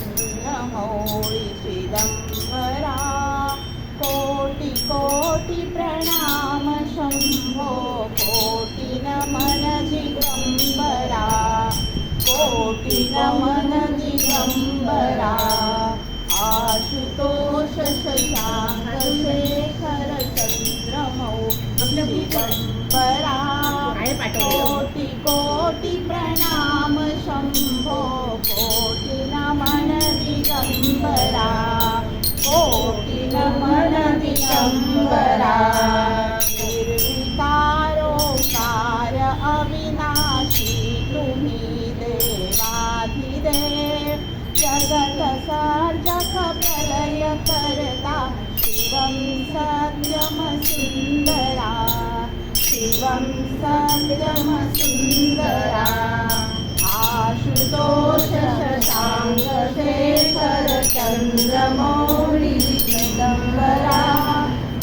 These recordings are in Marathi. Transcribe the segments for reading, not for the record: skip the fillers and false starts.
चंद्रमौळी चिदंबरा कोटि कोटि प्रणाम शंभो कोटि नमन दिगंबरा कोटि नमन दिगंबरा आशुतोष शशांक शेखर चंद्रमौळी दिगंबरा कोटि कोटि प्रणाम शंभो कोटि नमन दिगंबरा कोटि नमन दिगंबरा निर्विकारोकार अविनाशी तुम्ही देवाधिदेव जगत सर्जक प्रलय करता शिवं सत्यम सुंदरा शिवं सत्यम सुंदरा आशुतोष शशांक शेखर चंद्रमौळी दिगंबरा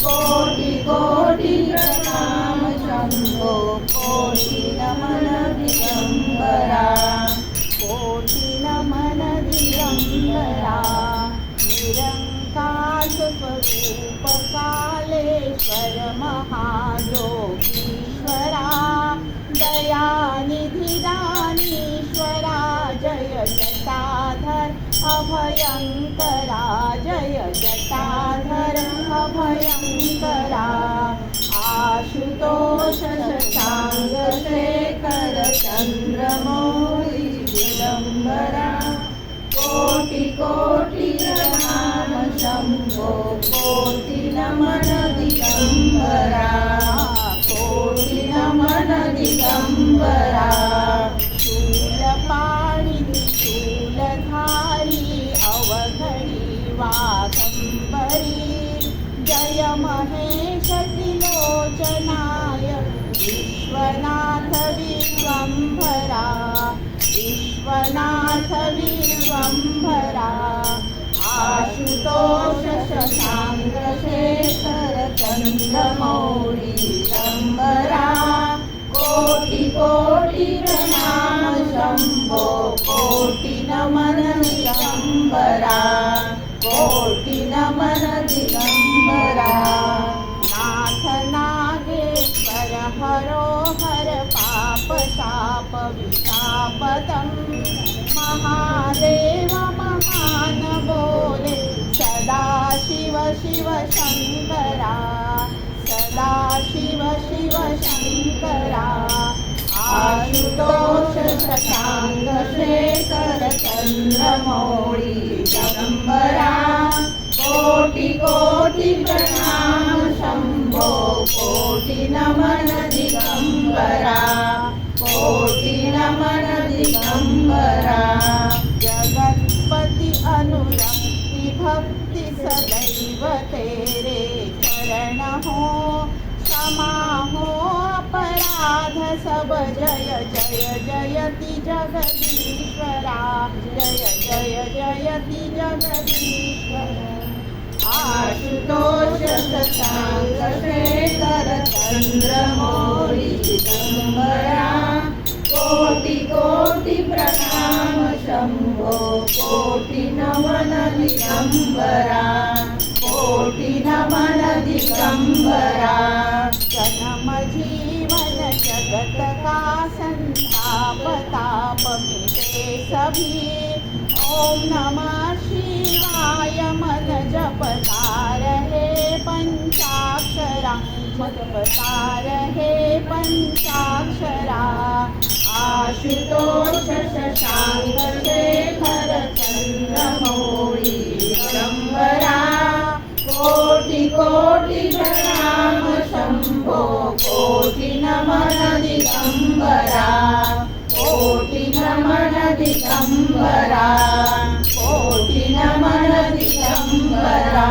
कोटि कोटि प्रणाम शंभो कोटि नमन दिगंबरा कोटि नमन दिगंबरा निरंकार स्वरूप कालेश्वर महायोगीश्वरा दयानिधि दानीश्वरा जय जटाधर अभयंकरा जय जटाधर अभयंकरा आशुतोष शशांक शेखर चंद्रमौळी दिगंबरा कोटि कोटि प्रणाम शंभो कोटि नमन दिगंबरा कोटि नमन दिगंबरा शूलपाणि शूलधारी अवघडी वाघंबरी जय महेश त्रिलोचनाय विश्वनाथ विश्वंभरा विश्वनाथ विश्वंभरा आशुतोष शशांक शेखर चंद्रमौळी दिगंबरा कोटि कोटि प्रणाम शंभो कोटि नमन दिगंबरा कोटि नमन दिगंबरा नाथ नागेश्वर हरो हर पाप शाप विशापदं महादेव महान बोले सदा शिव शिव शंकरा सदा शिव शिव शंकरा आशुतोष शशांक शेखर चंद्रमौळी दिगंबरा कोटि कोटि प्रणाम शंभो कोटि नमन दिगंबरा कोटि नमन दिगंबरा जगत्पति अनुरक्ति भक्ति सदैव तेरे चरण हो क्षमा हो अपराध सब जय जय जयति जगदीश्वरा जय जय जयति जगदीश्वरा आशुतोष शशांक शेखर चंद्रमौळी दिगंबरा कोटि कोटि प्रणाम शंभो कोटि नमन दिगंबरा कोटि नमन दिगंबरा जन्म जीवन जगत का संताप ताप मिटे सभी ओम नमः शिवाय मन जपता रहे पंचाक्षरा जपता रहे पंचाक्षरा आशुतोष शशांक शेखर चंद्रमौळी दिगंबरा कोटि कोटि प्रणाम शंभो कोटि नमन दिगंबरा कोटि नमन दिगंबरा कोटि नमन दिगंबरा